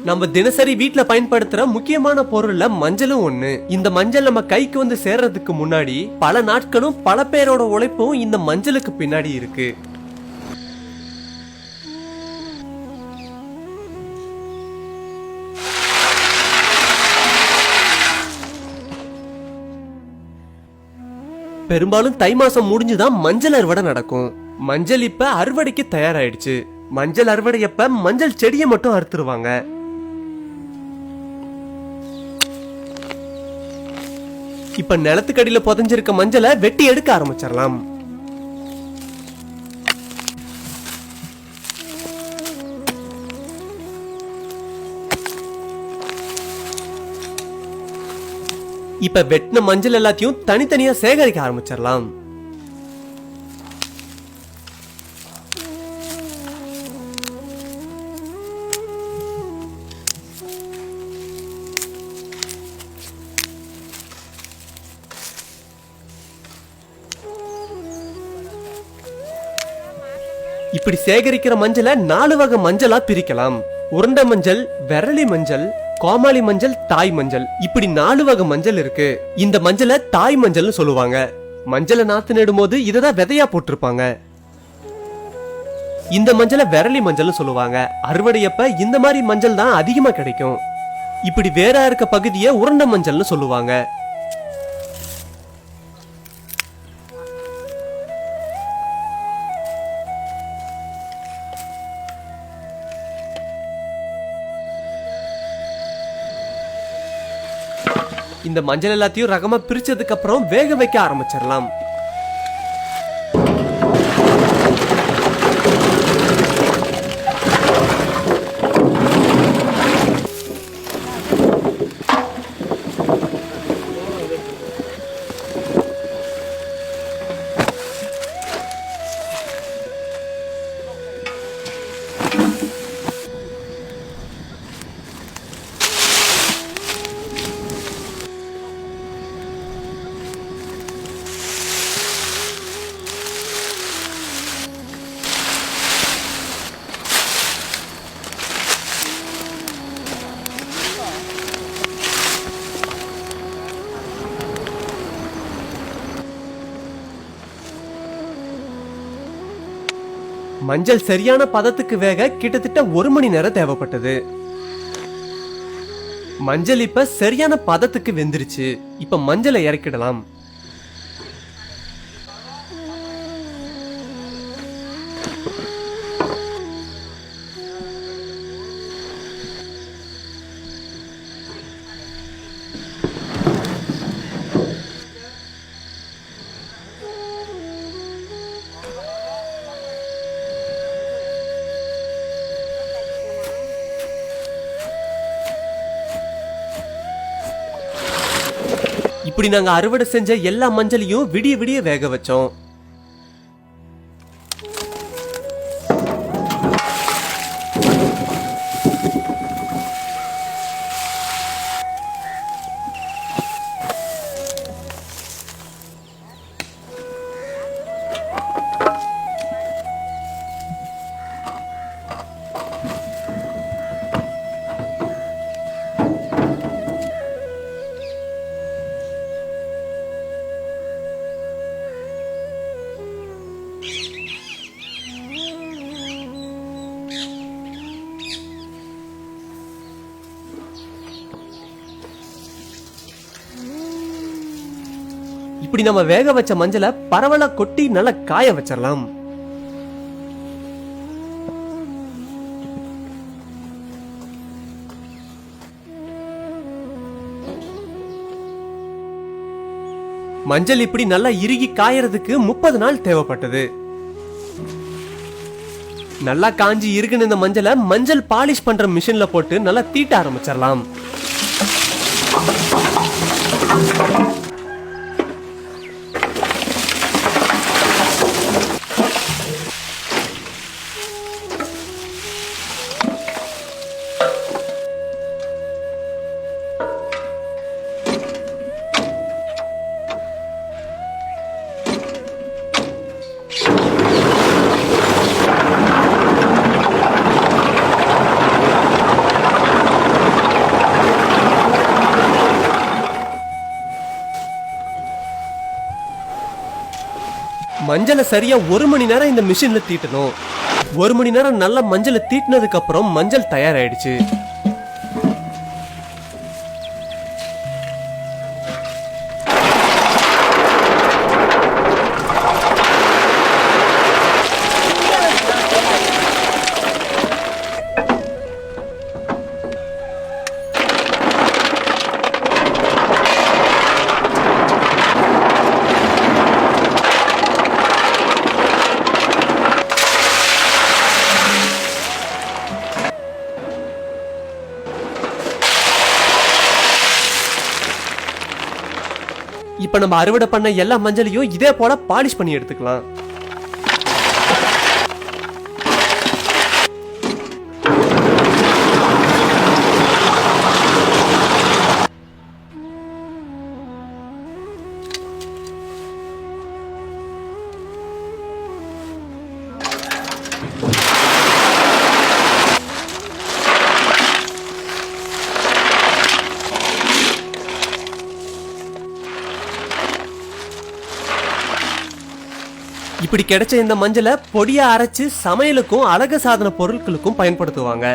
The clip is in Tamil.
நம்ம தினசரி வீட்ல பயன்படுத்துற முக்கியமான பொருள்ல மஞ்சளும் ஒண்ணு. இந்த மஞ்சள் நம்ம கைக்கு வந்து சேர்றதுக்கு முன்னாடி பல நாட்களும் பல பேரோட உழைப்பும் இந்த மஞ்சளுக்கு பின்னாடி இருக்கு. பெரும்பாலும் தை மாசம் முடிஞ்சுதான் மஞ்சள் அறுவடை நடக்கும். மஞ்சள் இப்ப அறுவடைக்கு தயாராயிடுச்சு. மஞ்சள் அறுவடையப்ப மஞ்சள் செடியை மட்டும் அறுத்துருவாங்க. இப்ப நிலத்துக்கடியில புதைஞ்சிருக்க மஞ்சளை வெட்டி எடுக்க ஆரம்பிச்சிடலாம். இப்ப வெட்டின மஞ்சள் எல்லாத்தையும் தனித்தனியா சேகரிக்க ஆரம்பிச்சிடலாம். இப்படி சேகரிக்கிற மஞ்சளை 4 வகை மஞ்சளா பிரிக்கலாம். உருண்டை மஞ்சள், விரலி மஞ்சள், கோமாளி மஞ்சள், தாய் மஞ்சள், இப்படி 4 வகை மஞ்சள் இருக்கு. இந்த மஞ்சளை தாய் மஞ்சள்னு சொல்லுவாங்க. மஞ்சளை நாத்து நடும்போது இததான் விதையா போட்டிருப்பாங்க. இந்த மஞ்சளை விரலி மஞ்சள்னு சொல்லுவாங்க. அறுவடையப்ப இந்த மாதிரி மஞ்சள் தான் அதிகமா கிடைக்கும். இப்படி வேற இருக்க பகுதியை உருண்டை மஞ்சள்னு சொல்லுவாங்க. இந்த மஞ்சள் எல்லாத்தையும் ரகமா பிரிச்சதுக்கு அப்புறம் வேக வைக்க ஆரம்பிச்சிடலாம். மஞ்சள் சரியான பதத்துக்கு வேக கிட்டத்தட்ட 1 மணி நேரம் தேவைப்பட்டது. மஞ்சள் இப்ப சரியான பதத்துக்கு வெந்துருச்சு. இப்ப மஞ்சளை இறக்கிடலாம். இப்படி நாங்க அறுவடை செஞ்ச எல்லா மஞ்சளையும் விடிய விடிய வேக வச்சோம். இப்படி நம்ம வேக வச்ச மஞ்சளை பரவலா கொட்டி நல்லா காய வச்சிடலாம். மஞ்சள் இப்படி நல்லா இறுகி காயறதுக்கு 30 நாள் தேவைப்பட்டது. நல்லா காஞ்சி இருக்குன்னு இந்த மஞ்சளை மஞ்சள் பாலிஷ் பண்ற மிஷின்ல போட்டு நல்லா தீட்ட ஆரம்பிச்சிடலாம். மஞ்சளை சரியா 1 மணி நேரம் இந்த மிஷின்ல தீட்டணும். 1 மணி நேரம் நல்ல மஞ்சளை தீட்டினதுக்கு அப்புறம் மஞ்சள் தயாராயிடுச்சு. இப்ப நம்ம அறுவடை பண்ண எல்லா மஞ்சளையும் இதே போல பாலிஷ் பண்ணி எடுத்துக்கலாம். இப்படி கிடைச்ச இந்த மஞ்சளை பொடியா அரைச்சு சமையலுக்கும் அழகு சாதன பொருட்களுக்கும் பயன்படுத்துவாங்க.